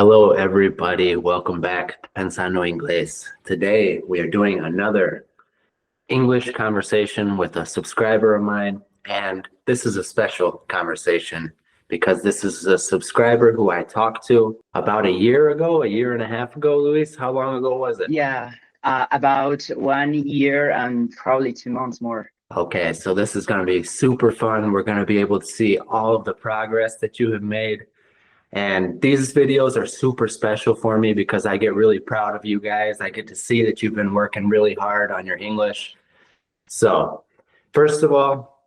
Hello, everybody. Welcome back to Pensando Inglés. Today, we are doing another English conversation with a subscriber of mine. And this is a special conversation because this is a subscriber who I talked to about a year ago, a year and a half ago, Luis. How long ago was it? Yeah, about 1 year and probably 2 months more. Okay, so this is going to be super fun. We're going to be able to see all of the progress that you have made. And these videos are super special for me because I get really proud of you guys. I get to see that you've been working really hard on your English. So, first of all,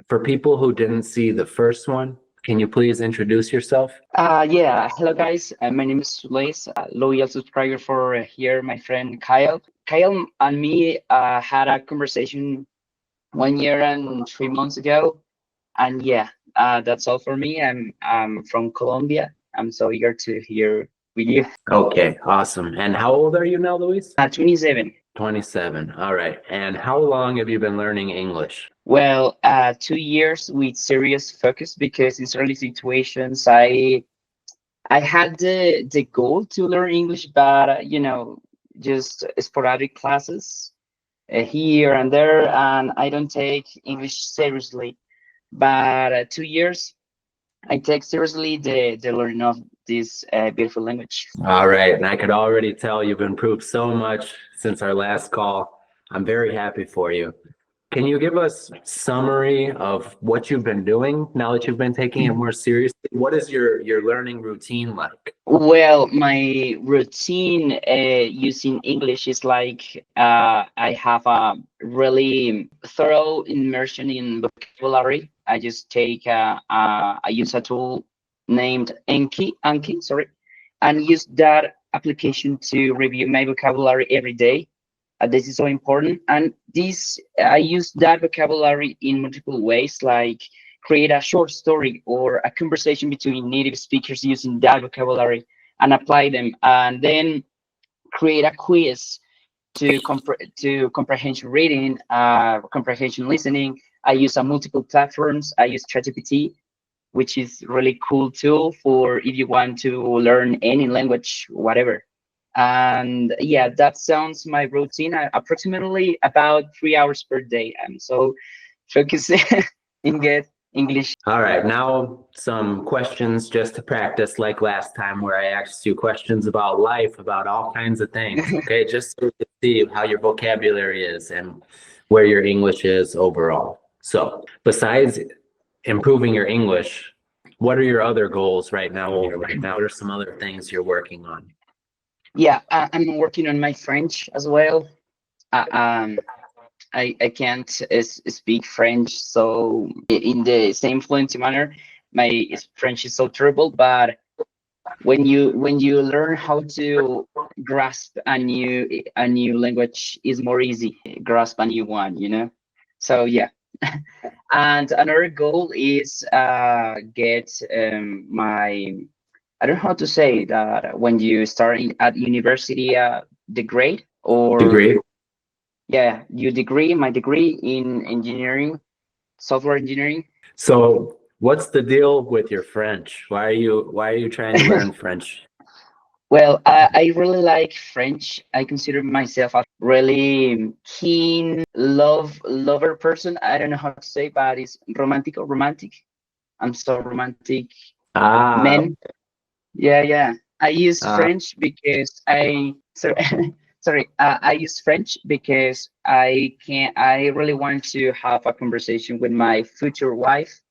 for people who didn't see the first one, can you please introduce yourself? Yeah, hello guys. My name is Suleis, loyal subscriber for here, my friend Kyle. Kyle and me had a conversation 1 year and 3 months ago, and yeah, that's all for me. I'm from Colombia. I'm so eager to hear with you. Okay, awesome. And how old are you now, Luis? 27. 27. All right. And how long have you been learning English? Well, 2 years with serious focus because in certain situations I had the goal to learn English, but just sporadic classes here and there, and I don't take English seriously. But 2 years, I take seriously the learning of this beautiful language. All right. And I could already tell you've improved so much since our last call. I'm very happy for you. Can you give us summary of what you've been doing now that you've been taking it more seriously? What is your learning routine like? Well, my routine using English is like I have a really thorough immersion in vocabulary. I just take I use a tool named Anki, sorry, and use that application to review my vocabulary every day. This is so important, and this I use that vocabulary in multiple ways, like create a short story or a conversation between native speakers using that vocabulary and apply them, and then create a quiz to comprehension reading, comprehension listening. I use a multiple platforms. I use ChatGPT, which is really cool tool for if you want to learn any language, whatever. And yeah, that sounds my routine. Approximately about 3 hours per day. I'm so focused in get English. All right, now some questions just to practice like last time where I asked you questions about life, about all kinds of things, okay? Just so we can see how your vocabulary is and where your English is overall. So, besides improving your English, what are your other goals right now? What are some other things you're working on? Yeah, I'm working on my French as well. Uh, um, I can't speak French, so in the same fluency manner, my French is so terrible. But when you learn how to grasp a new language, is more easy. Grasp a new one. So yeah. And another goal is get my, I don't know how to say that when you start at university, the grade or Degree? yeah, my degree in engineering, software engineering. So, what's the deal with your French? Why are you trying to learn French? Well, I really like French. I consider myself a really keen lover person. I don't know how to say, but it's romantic or romantic. I'm so romantic Ah, man. Yeah, yeah. I use uh, French because sorry. I use French because I really want to have a conversation with my future wife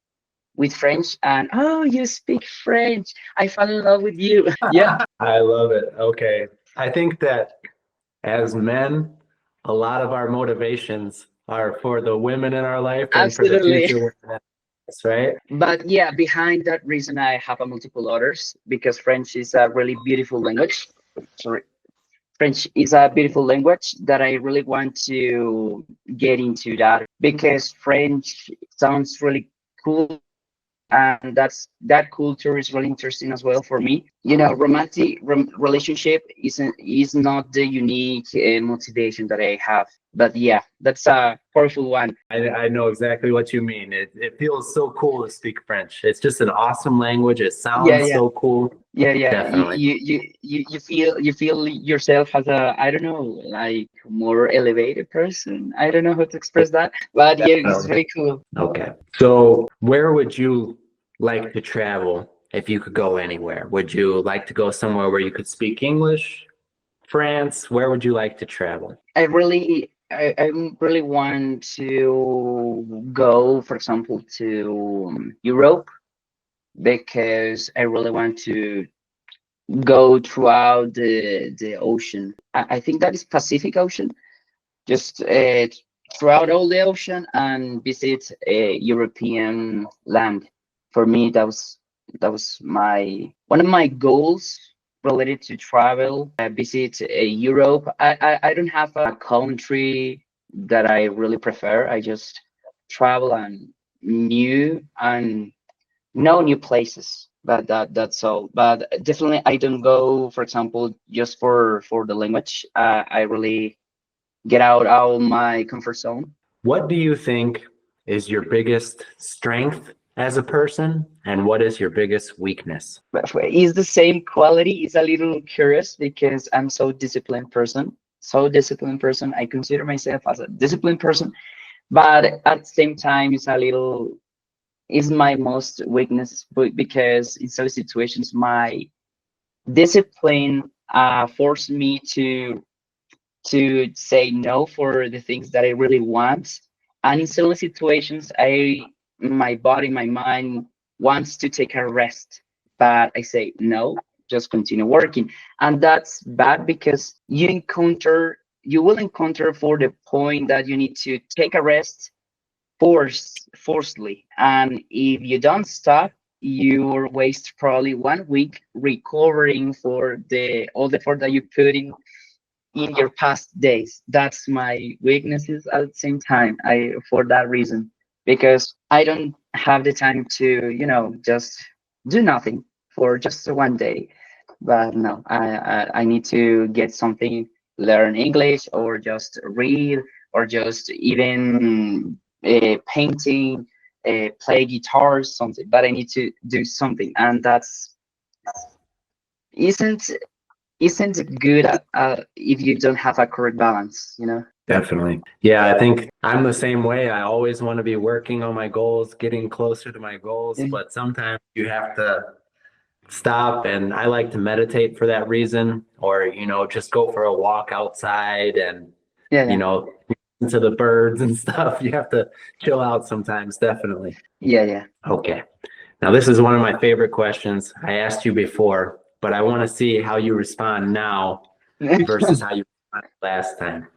with French, and oh, you speak French. I fell in love with you. Yeah, I love it. Okay. I think that as men, a lot of our motivations are for the women in our life and for the absolutely. future women, right? But yeah, behind that reason, I have a multiple others because French is a really beautiful language. Sorry. French is a beautiful language that I really want to get into that because French sounds really cool and that culture is really interesting as well for me. You know, romantic relationship is not the unique motivation that I have, but yeah, that's a powerful one. I know exactly what you mean. It feels so cool to speak French. It's just an awesome language. It Yeah, sounds yeah. so cool. Yeah. Definitely. You feel yourself as a, I don't know, like more elevated person. I don't know how to express that, but yeah, it's Definitely. very cool. Okay. So where would you like to travel if you could go anywhere? Would you like to go somewhere where you could speak English? France? Where would you like to travel? I really want to go, for example, to Europe, because I really want to go throughout the ocean. I think that is Pacific Ocean, just throughout all the ocean and visit a European land. For me, that was my one of my goals related to travel. Visit Europe. I don't have a country that I really prefer. I just travel and new and know new places. But that's all. But definitely, I don't go, for example, just for the language. I really get out my comfort zone. What do you think is your biggest strength as a person, and what is your biggest weakness? But is the same quality. Is a little curious because I'm so disciplined person. So disciplined person. I consider myself as a disciplined person, but at the same time, it's a little is my most weakness because in some situations my discipline forced me to say no for the things that I really want. And in certain situations, my body, my mind wants to take a rest, but I say no, just continue working. And that's bad because you will encounter for the point that you need to take a rest forcefully. And if you don't stop, you waste probably 1 week recovering for the all the effort that you put in your past days. That's my weaknesses at the same time. I for that reason because I don't have the time to just do nothing for just 1 day. But no, I need to get something, learn English or just read or just even painting, play guitar, something. But I need to do something, and that's isn't isn't good if you don't have a correct balance, you know? Definitely. Yeah, I think I'm the same way. I always want to be working on my goals, getting closer to my goals, Yeah, but sometimes you have to stop, and I like to meditate for that reason, or just go for a walk outside and you yeah, know into the birds and stuff. You have to chill out sometimes, definitely. yeah, Okay. Now this is one of my favorite questions. I asked you before, but I want to see how you respond now yeah. versus how you responded last time.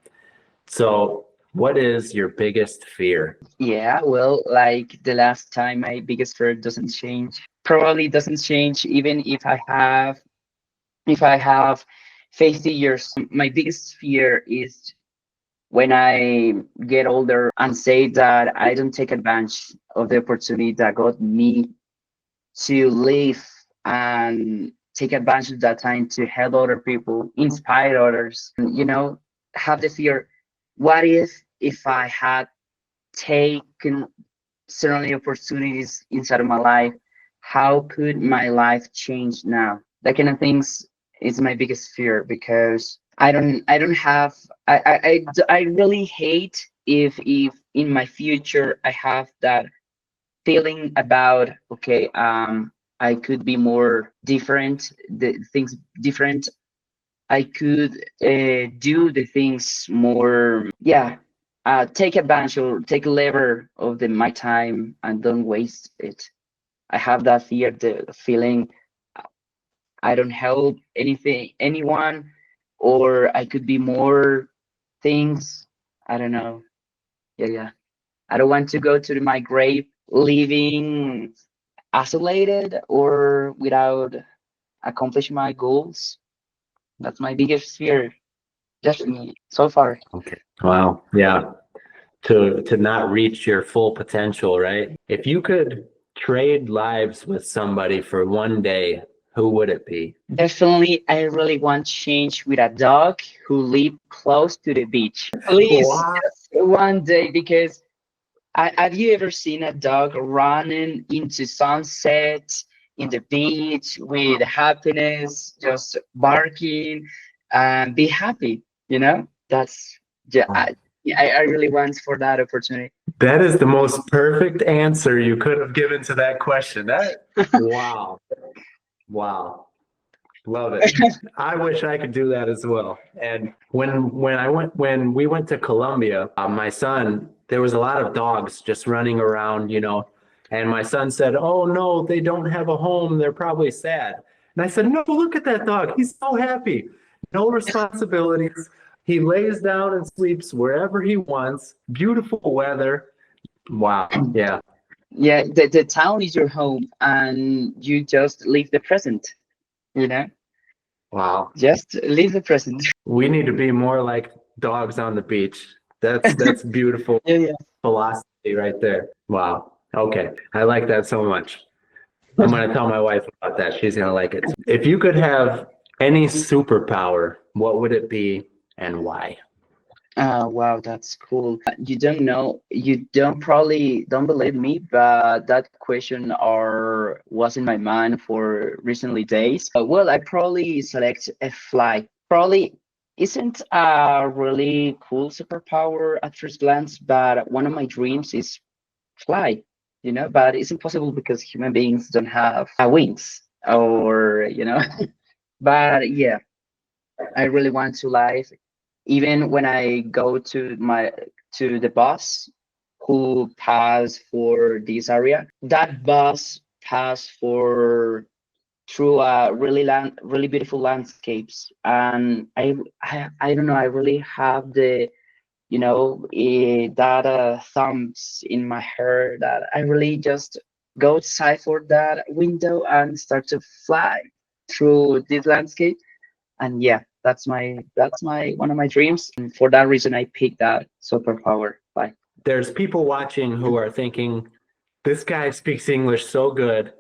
So, what is your biggest fear? Yeah, well, like the last time, my biggest fear doesn't change. Probably doesn't change even if I have 50 years. My biggest fear is when I get older and say that I don't take advantage of the opportunity that got me to live and take advantage of that time to help other people, inspire others, have the fear. What if I had taken certain opportunities inside of my life? How could my life change now? That kind of things is my biggest fear because I don't have I really hate if in my future I have that feeling about, okay, I could be more different, the things different. I could do the things more, yeah, take advantage or take lever of my time and don't waste it. I have that fear, the feeling I don't help anyone, or I could be more things. I don't know. Yeah. I don't want to go to my grave living isolated or without accomplishing my goals. That's my biggest fear, definitely so far. Okay. Wow. Yeah. To not reach your full potential, right? If you could trade lives with somebody for one day, who would it be? Definitely, I really want change with a dog who live close to the beach. Please, Wow. just one day, because have you ever seen a dog running into sunset in the beach with happiness, just barking and be happy? You know, that's yeah. I really want for that opportunity. That is the most perfect answer you could have given to that question. Wow. Wow. Love it. I wish I could do that as well. And when we went to Colombia, my son, there was a lot of dogs just running around, and my son said, "Oh no, they don't have a home. They're probably sad." And I said, "No, look at that dog. He's so happy. No responsibilities. He lays down and sleeps wherever he wants. Beautiful weather." Wow. Yeah. Yeah, the town is your home, and you just live the present. You know, Wow. just live the present. We need to be more like dogs on the beach. That's beautiful Yeah, yeah. philosophy right there. Wow. Okay. I like that so much. I'm going to tell my wife about that. She's going to like it. If you could have any superpower, what would it be and why? Wow, that's cool. You don't know, you don't probably don't believe me, but that question or was in my mind for recently days. Well, I probably select a fly. Probably isn't a really cool superpower at first glance, but one of my dreams is fly, but it's impossible because human beings don't have wings or, but yeah, I really want to live even when I go to the bus who pass for this area. That bus pass for through really beautiful landscapes, and I don't know, I really have the that thumbs in my hair that I really just go outside for that window and start to fly through this landscape. And yeah, that's my one of my dreams, and for that reason I picked that superpower. Like, There's people watching who are thinking, this guy speaks English so good.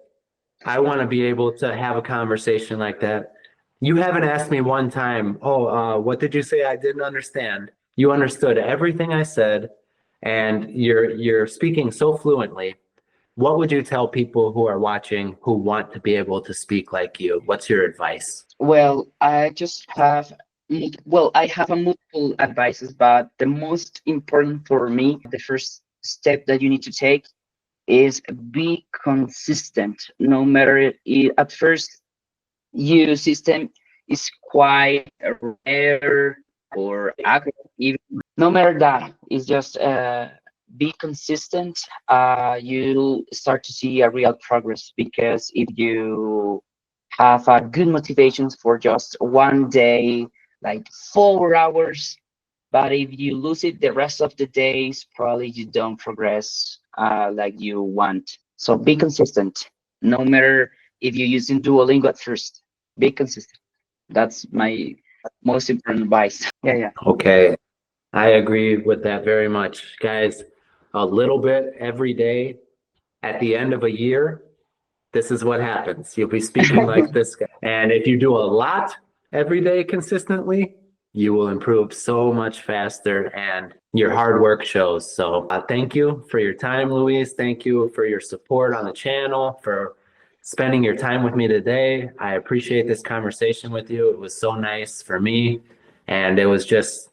I want to be able to have a conversation like that. You haven't asked me one time, "Oh, what did you say I didn't understand?" You understood everything I said, and you're speaking so fluently. What would you tell people who are watching who want to be able to speak like you? What's your advice? well, I have a multiple advices, but the most important for me, the first step that you need to take is be consistent. No matter at first your system is quite rare or accurate, even no matter that, it's just be consistent. You'll start to see a real progress, because if you have a good motivations for just one day, like 4 hours, but if you lose it the rest of the days, probably you don't progress like you want. So be consistent. No matter if you're using Duolingo at first, be consistent. That's my most important advice. Yeah, yeah. Okay, I agree with that very much. Guys, a little bit every day at the end of a year, this is what happens. You'll be speaking like this guy. And if you do a lot every day consistently, you will improve so much faster and your hard work shows. So thank you for your time, Luis. Thank you for your support on the channel, for spending your time with me today. I appreciate this conversation with you. It was so nice for me. And it was just,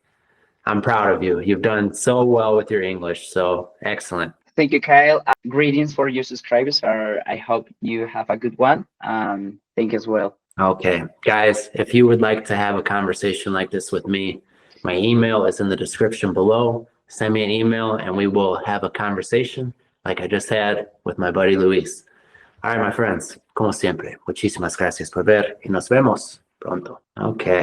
I'm proud of you. You've done so well with your English. So excellent. Thank you, Kyle. Greetings for your subscribers. I hope you have a good one. Thank you as well. Okay, guys, if you would like to have a conversation like this with me, my email is in the description below. Send me an email and we will have a conversation like I just had with my buddy Luis. All right, my friends, como siempre, muchísimas gracias por ver y nos vemos pronto. Okay.